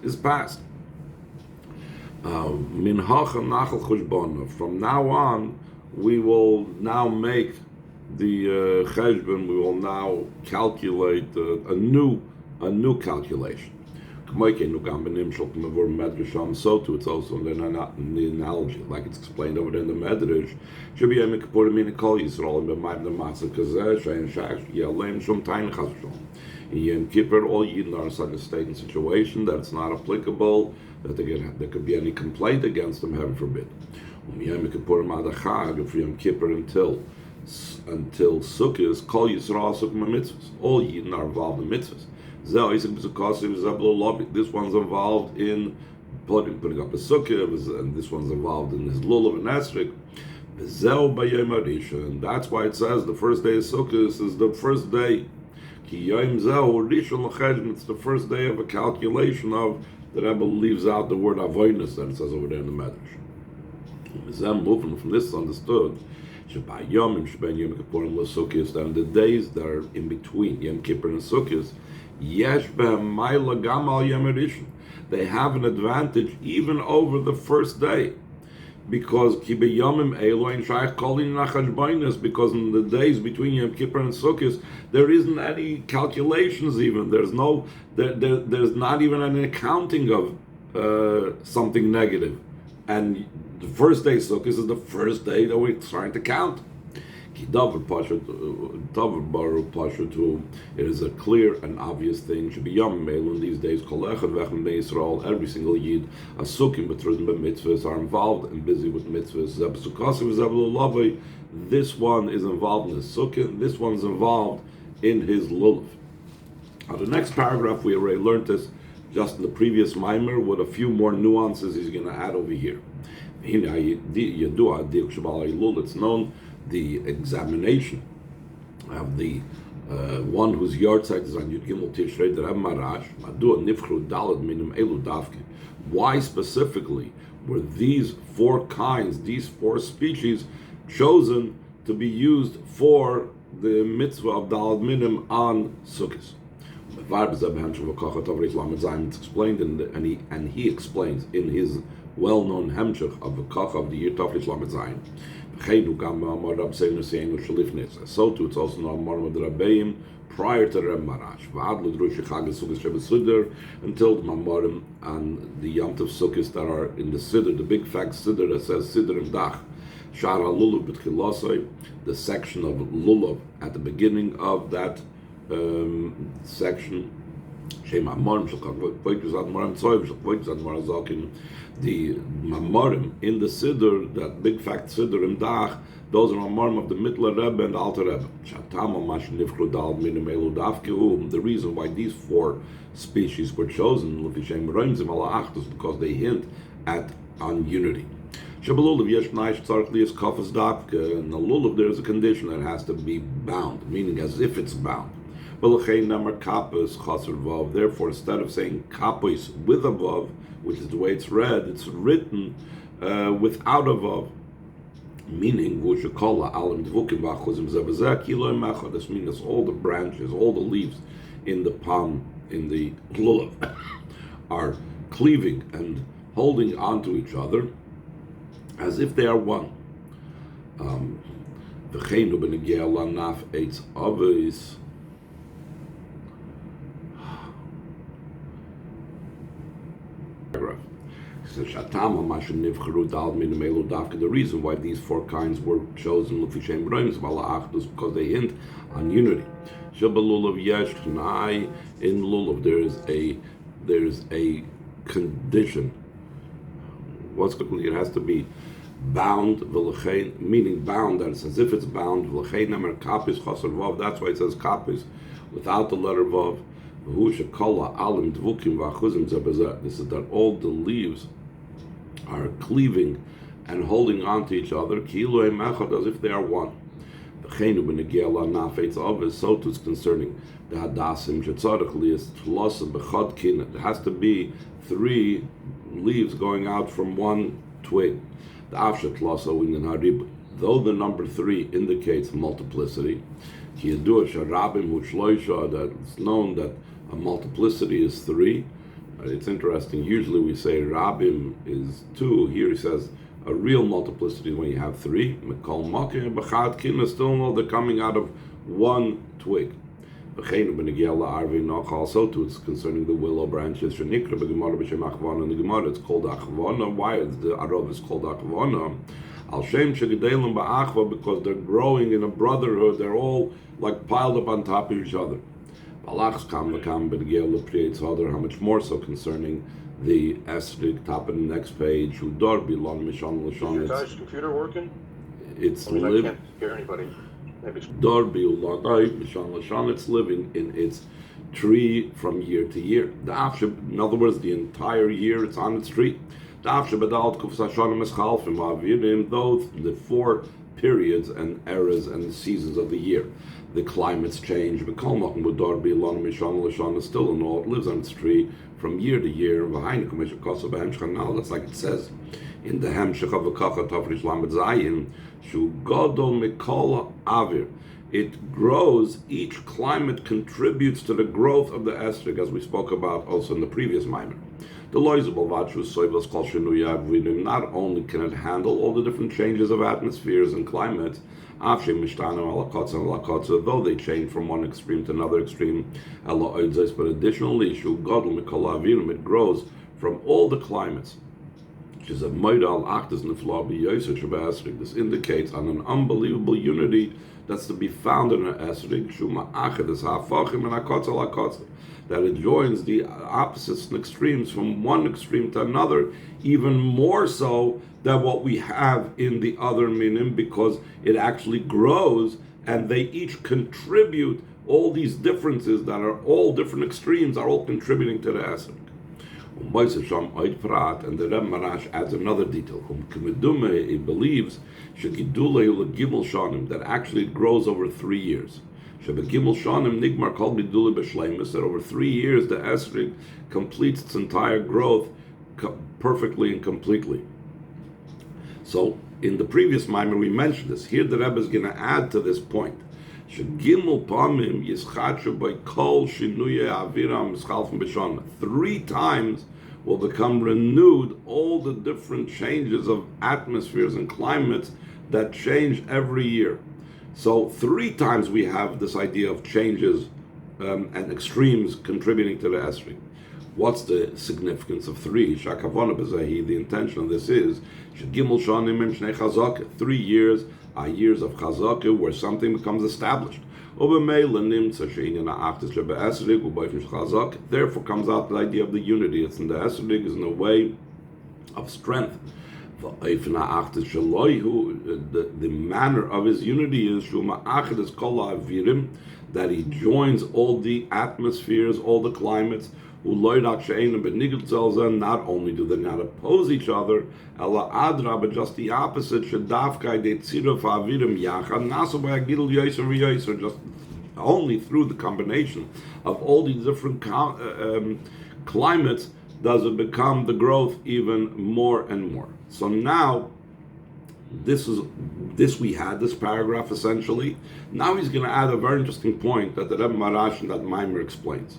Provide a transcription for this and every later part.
is past. Min hachem nachal chushbona. From now on, we will now make the cheshbon. We will now calculate a new calculation. So too, it's also in the analogy, like it's explained over there in the Medrash. Should be Yom Kippur min kol Yisrael and b'mayim the matzah kazeh shein shach yalem shum tayin chas v'shalom. In Yom Kippur, all Yidden are in such a state and situation that it's not applicable, that there could be any complaint against them, heaven forbid. Yom Kippur madachag, for Yom Kippur until Sukkot, kol Yisrael sukkah mitzvahs. All Yidden are involved in mitzvahs. This one's involved in putting up a sukkah, and this one's involved in his lulav and esrog. And that's why it says the first day of Sukkot is the first day. It's the first day of a calculation of, the Rebbe leaves out the word avoidness that it says over there in the Medrash. Moving from this understood, and the days that are in between Yom Kippur and Sukkot, they have an advantage even over the first day, because because in the days between Yom Kippur and Sukkot there isn't any calculations, even there's not even an accounting of something negative, and the first day Sukkot is the first day that we're trying to count. It is a clear and obvious thing. Should be Yom in these days. Every single Yid, mitzvahs, are involved and busy with mitzvahs. This one is involved in his sukkah. This one's involved in his lulav. Now, the next paragraph, we already learned this just in the previous mimer, with a few more nuances he's going to add over here. It's known, the examination of the one whose yahrzeit is on Yud Gimel Tishrei, the Rebbe Marash, Madua Nifchru Daled Minim Elu Davke. Why specifically were these four kinds, these four species, chosen to be used for the mitzvah of Daled Minim on Sukkot? It's explained and he explains in his well-known hemshech of the Kach of the year Taflish Lamed Zayin. So too, it's also known Amar with Rabbeim prior to Reb Marash. Until the Mamorim and the Yom Tov Sukkos that are in the Siddur, the big fat Siddur that says Siddur and Dach. Shar HaLulav B'tchilosai, the section of Lulav at the beginning of that section. The Mamorim in the Siddur, that big fact Siddur in Dach, those are Mamorim of the Mittler Rebbe and the Alter Rebbe. The reason why these four species were chosen is because they hint on unity. In the Lulav there is a condition that has to be bound, meaning as if it's bound. Therefore, instead of saying kapos with a vav, which is the way it's read, it's written without a vav, meaning this means all the branches, all the leaves in the palm, in the lulav, are cleaving and holding onto each other as if they are one. The reason why these four kinds were chosen is because they hint on unity. In lulav there is a condition. What's it has to be bound, meaning bound, that it's as if it's bound. That's why it says kapis without the letter vav. This is that all the leaves are cleaving and holding on to each other, as if they are one. So too it's concerning the hadassim. It has to be three leaves going out from one twig. Though the number three indicates multiplicity, that it's known that a multiplicity is three. It's interesting. Usually we say Rabim is 2. Here he says a real multiplicity when you have 3. Still they're coming out of one twig. Also, too, it's concerning the willow branches. In the Gemara, it's called Achvana. Why is the Arav is called Achvana? Al Shem Shegedelim Ba'achva, because they're growing in a brotherhood. They're all like piled up on top of each other. How much more so concerning the Esrig, top of the next page. Is your guy's computer working? It's I can't hear anybody. it's living in its tree from year to year. In other words, the entire year it's on its tree. Those the 4 periods and eras and seasons of the year. The climates change. Still in all, it lives on its tree from year to year. That's like it says in the Hemshech of V'kacha Tafrish Lamed Zayin, Shu Godol Mikol Avir. It grows, each climate contributes to the growth of the esrog, as we spoke about also in the previous minor. The Loizabal Vachu Soivos Kol Shenuya Avrinim, not only can it handle all the different changes of atmospheres and climates, though they change from one extreme to another extreme, but additionally, it grows from all the climates. This indicates on an unbelievable unity that's to be found in an esrig, that it joins the opposites and extremes from one extreme to another, even more so than what we have in the other minim, because it actually grows and they each contribute. All these differences that are all different extremes are all contributing to the esrig. And the Reb Marash adds another detail. He believes that actually it grows over 3 years. That over 3 years the esrig completes its entire growth perfectly and completely. So in the previous mimer we mentioned this. Here the Rebbe is going to add to this point. 3 times will become renewed all the different changes of atmospheres and climates that change every year. So 3 times we have this idea of changes and extremes contributing to the esrog. What's the significance of 3? The intention of this is 3 years are years of chazaka where something becomes established. Therefore comes out the idea of the unity. It's in the esrog, is in the way of strength. The manner of his unity is that he joins all the atmospheres, all the climates. Not only do they not oppose each other, but just the opposite. Just only through the combination of all these different climates does it become the growth even more and more. So now, this we had this paragraph essentially. Now he's going to add a very interesting point that the Rebbe Marash and that Maimer explains.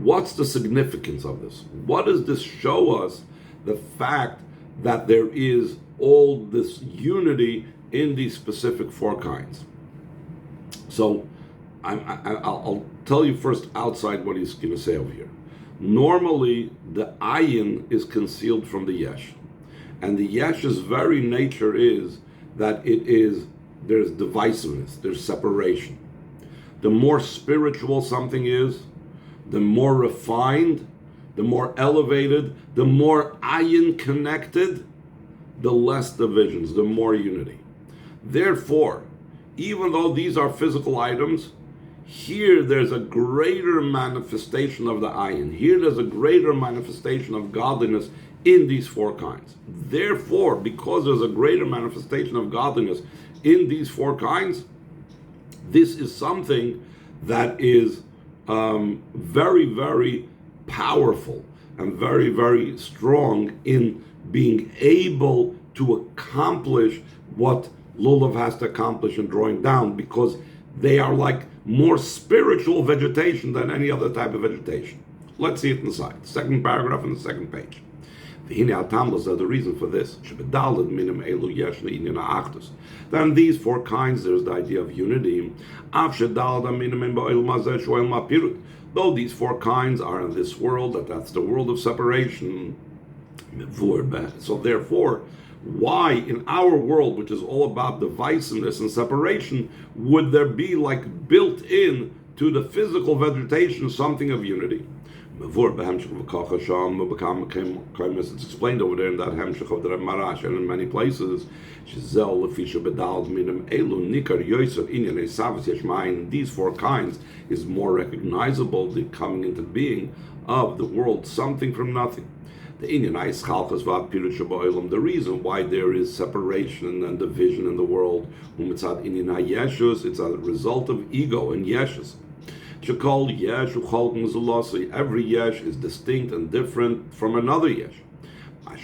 What's the significance of this? What does this show us? The fact that there is all this unity in these specific 4 kinds. So I'll tell you first outside what he's going to say over here. Normally, the ayin is concealed from the yesh. And the yesh's very nature is that there's divisiveness, there's separation. The more spiritual something is, the more refined, the more elevated, the more ayin connected, the less divisions, the more unity. Therefore, even though these are physical items, here there's a greater manifestation of the ayin. Here there's a greater manifestation of godliness in these 4 kinds. Therefore, because there's a greater manifestation of godliness in these 4 kinds, this is something that is very, very powerful and very, very strong in being able to accomplish what Lulav has to accomplish in drawing down, because they are like more spiritual vegetation than any other type of vegetation. Let's see it inside. Second paragraph on the second page. The reason for this. Then these four kinds, there's the idea of unity. Though these four kinds are in this world, that's the world of separation. So therefore, why in our world, which is all about divisiveness and separation, would there be like built in to the physical vegetation something of unity? It's explained over there in that Hemshech of the Reb Marash and in many places. These four kinds is more recognizable, the coming into being of the world, something from nothing. The reason why there is separation and division in the world, it's a result of ego and yeshus. Every yesh is distinct and different from another yesh. As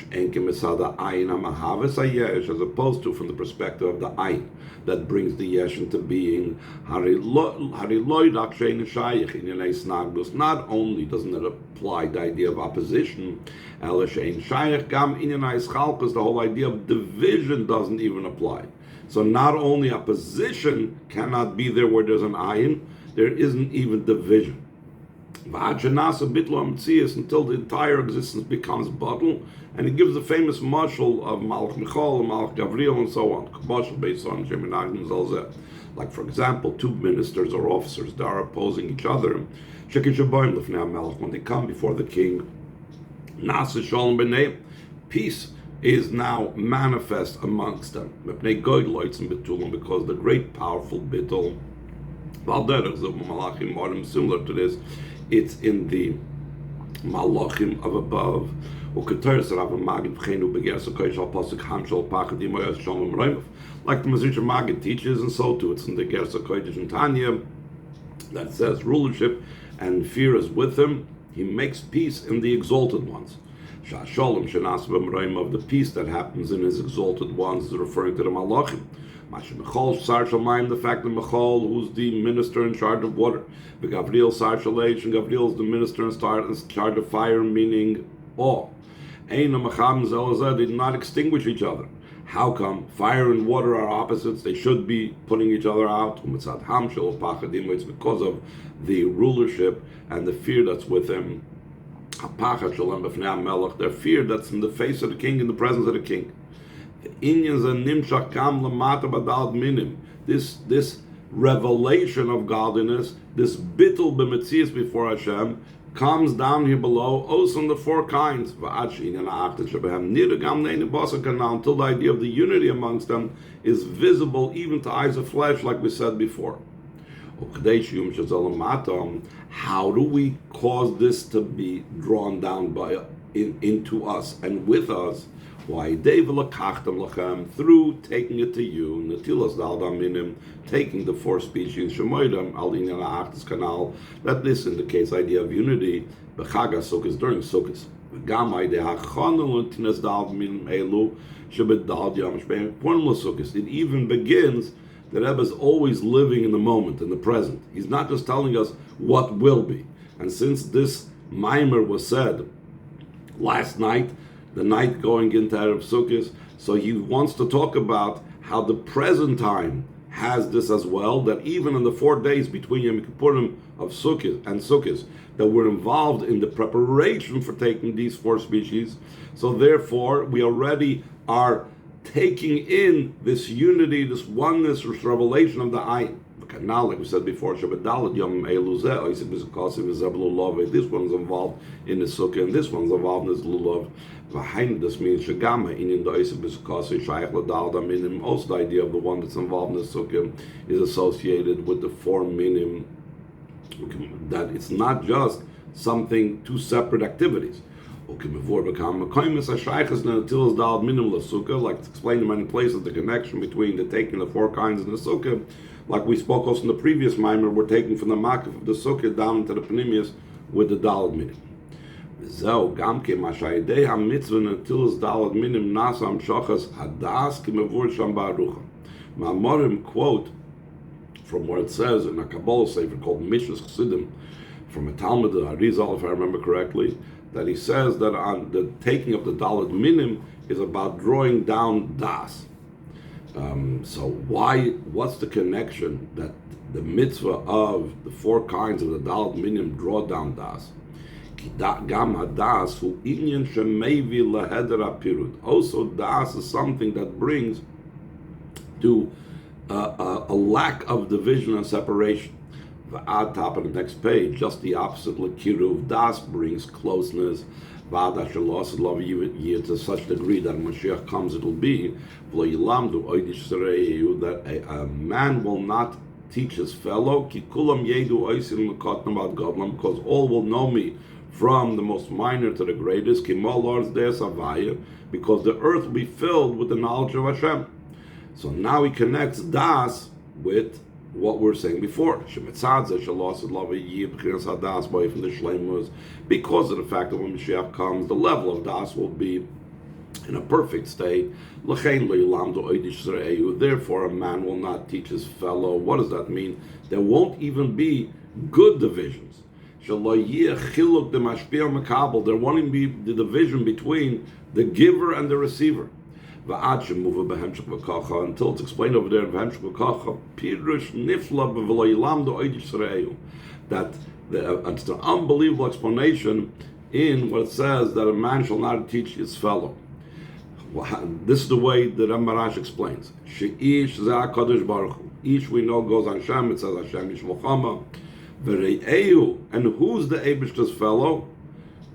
opposed to from the perspective of the ayin that brings the yesh into being. Not only doesn't it apply the idea of opposition, the whole idea of division doesn't even apply. So not only opposition cannot be there where there's an ayin, there isn't even division. Until the entire existence becomes bottle, and it gives the famous mashal of Malach Michal and Malach Gavriel and so on. Based on like for example, two ministers or officers that are opposing each other. When they come before the king, peace is now manifest amongst them. Because the great powerful bittul, similar to this, it's in the malachim of above. Like the Mazricha Magid teaches, and so too it's in the Gersa Kodesh and Tanya that says rulership and fear is with him. He makes peace in the exalted ones. Of the peace that happens in his exalted ones is referring to the malachim. The fact that Michal, who's the minister in charge of water, the Gavriel Sar Shalesh, and Gavriel is the minister in charge of fire, meaning awe. They did not extinguish each other. How come? Fire and water are opposites. They should be putting each other out. It's because of the rulership and the fear that's with them. Their fear that's in the face of the king, in the presence of the king. This revelation of godliness, this bittul b'metzias before Hashem, comes down here below, also in the four kinds, until the idea of the unity amongst them is visible even to eyes of flesh, like we said before. How do we cause this to be drawn down into us and with us? Why, velakachtem through taking it to you, taking the four species, that this indicates idea of unity, during Sukkot. It even begins that Rebbe is always living in the moment, in the present. He's not just telling us what will be. And since this mimer was said last night, the night going into Erev Sukkot, so he wants to talk about how the present time has this as well, that even in the 4 days between Yom Kippurim of Sukkot and Sukkot, that we're involved in the preparation for taking these four species. So therefore, we already are taking in this unity, this oneness, this revelation of the Ayin. Now, like we said before, this one's involved in the Sukkah, and this one's involved in this Lulav. This means also the idea of the one that's involved in the Sukkah is associated with the four minim, that it's not just two separate activities. Like it's explained in many places, the connection between the taking the four kinds in the Sukkah, like we spoke also in the previous mimer, we're taking from the makif of the Sukkah down into the Panimius with the Dalad Minim. Mamorim quote from where it says in a Kabbalah Sefer called Mishras Chassidim from a Talmud, the Arizal, if I remember correctly, that he says that on the taking of the Dalet Minim is about drawing down Das. So what's the connection that the mitzvah of the 4 kinds of the Dalet Minim draw down Das? Also, Das is something that brings to a lack of division and separation. At top of the next page, just the opposite. L'kiruv Das brings closeness. To such degree that when Mashiach comes, it will be that a man will not teach his fellow, because all will know me from the most minor to the greatest, because the earth will be filled with the knowledge of Hashem. So now he connects Das with what we're saying before, because of the fact that when Mashiach comes, the level of Das will be in a perfect state. Therefore, a man will not teach his fellow. What does that mean? There won't even be good divisions. There won't even be the division between the giver and the receiver. Until it's explained over there in Pirush Nifla that it's an unbelievable explanation in what it says that a man shall not teach his fellow. This is the way that Marash explains. She'ish Zah Kadosh Baruch Hu. Ish we know goes on Hashem. It says Hashem Yishmochama. V're'eu, and who's the Eibishter's fellow?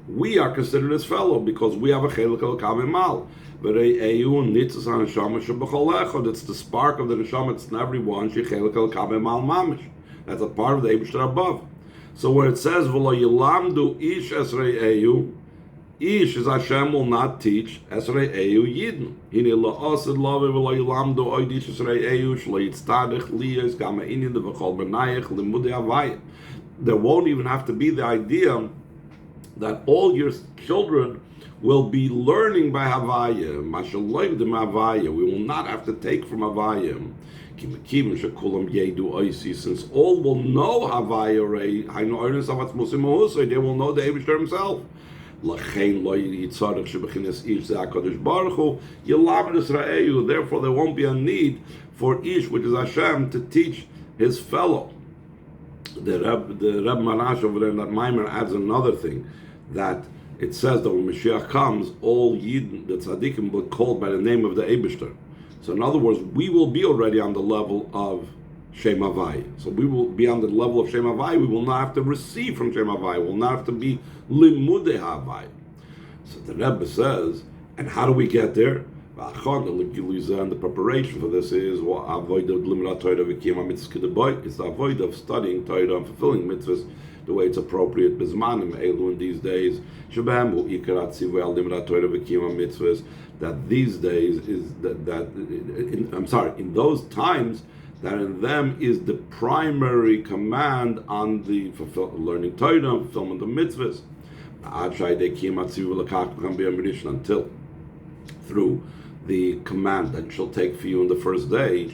We are considered his fellow because we have a chelik el kavimal. V're'eu nitzas haneshama shebachol echad. It's the spark of the neshama. It's in everyone. Shechelik el kavimal mamish. That's a part of the Eibishter above. So where it says v'lo yilamdu ish esre'eu, ish is Hashem will not teach esre'eu yidn. Hine la'asid lave v'lo yilamdu oid ish esre'eu shlo yitztadich liyos gama inyan de v'chol benayich limudei havayah. There won't even have to be the idea that all your children will be learning by Havaya. Mashallah Havaya. We will not have to take from Havaya. Since all will know Havaya, they will know the Eibishter himself. Therefore, there won't be a need for Ish, which is Hashem, to teach his fellow. The Reb Marash over there in that Maimer adds another thing, that it says that when Mashiach comes, all Yidden, the Tzaddikim, will be called by the name of the Eibishter. So in other words, we will be already on the level of Shem Havai. So we will be on the level of Shem Havai. We will not have to receive from Shem Havai. We will not have to be Limudei Havai. So the Rebbe says, and how do we get there? And the preparation for this is it's the avoid of studying Torah and fulfilling mitzvahs the way it's appropriate. In these days, that these days is in those times that in them is the primary command on the learning Torah and fulfillment of mitzvahs. Until through the command that shall take for you on the first day,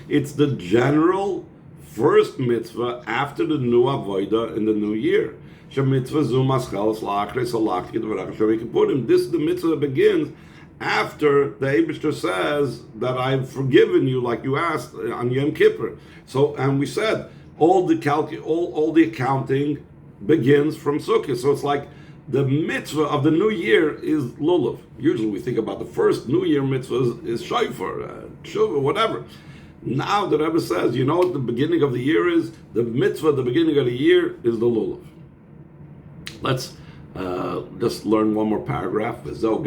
it's the general first mitzvah after the new avodah in the new year. This is the mitzvah that begins after the Eibishter says that I've forgiven you, like you asked on Yom Kippur. So, and we said all the accounting begins from Sukkot. So it's like the mitzvah of the new year is lulav. Usually we think about the first new year mitzvah is shofar, shuvah, whatever. Now the Rebbe says, you know what the beginning of the year is? The mitzvah at the beginning of the year is the lulav. Let's just learn one more paragraph. This is also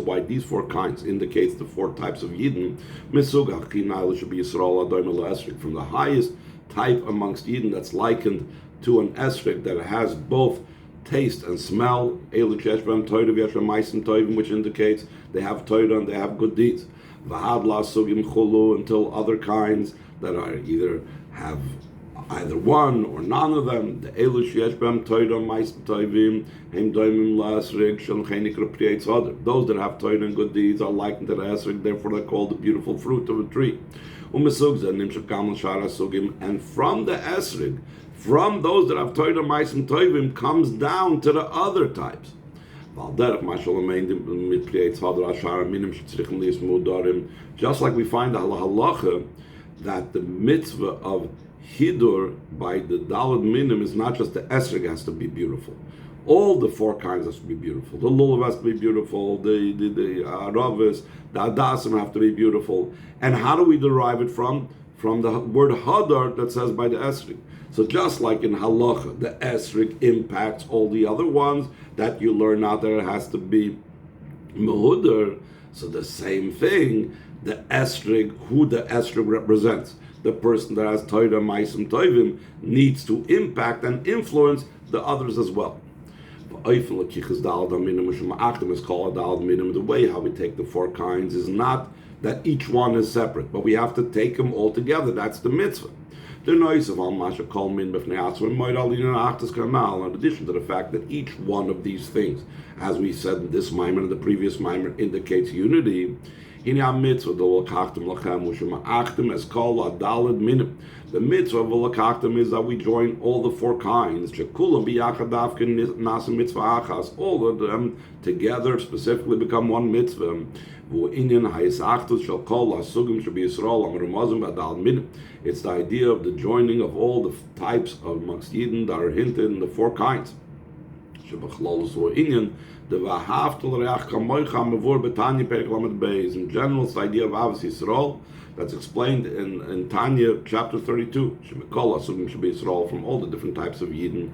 why these 4 kinds indicates the 4 types of Yidden. From the highest type amongst Yidden that's likened to an esrog that has both taste and smell, which indicates they have Torah and they have good deeds. Until other kinds that are either have either one or none of them. The elu sheyesh b'hem Torah ma'asim tovim hem doimim la'esrig shel chenikra pri eitz hadar. Those that have Torah and good deeds are likened to the esrig, therefore they're called the beautiful fruit of a tree. And from the esrig, from those that have Torah ma'asim tovim, comes down to the other types. Just like we find the halacha that the mitzvah of hidur by the dalad minim is not just the esrog has to be beautiful. All the four kinds has to be beautiful. The lulav has to be beautiful. The aravis, the adasim have to be beautiful. And how do we derive it from? From the word hadar that says by the esrog. So just like in halacha, the esrog impacts all the other ones that you learn out there, it has to be mehudar. So the same thing, the esrog, who the esrog represents, the person that has Torah ma'asim tovim, needs to impact and influence the others as well. Is called the way how we take the four kinds is not that each one is separate, but we have to take them all together. That's the mitzvah. The noise of al masha kol min b'fnei atzma moed alina achtas kanal. In addition to the fact that each one of these things, as we said in this mimer and the previous mimer, indicates unity. In our mitzvah, the velakachtem lachem u'shema'achtem es kol adalad minim. The mitzvah of velakachtem is that we join all the four kinds. Shekulam biyachad davkin nasa mitzvah achas. All of them together specifically become one mitzvah. It's the idea of the joining of all the types of amongst Yidden that are hinted in the four kinds. In general, it's the idea of Avos Yisrael that's explained in Tanya chapter 32. From all the different types of Yidden,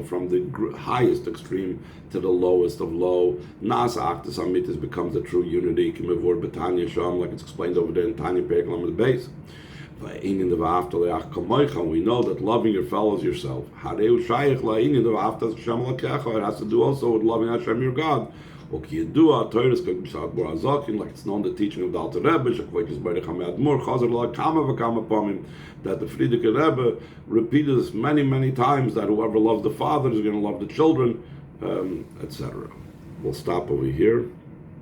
from the highest extreme to the lowest of low. Nas Aktas Amitis becomes the true unity, like it's explained over there in Tanya Perek Lamed Beis. We know that loving your fellows yourself, it has to do also with loving Hashem your God. Like it's known the teaching of the Alter Rebbe, that the Frierdiker Rebbe repeated this many, many times, that whoever loves the father is going to love the children, etc. We'll stop over here.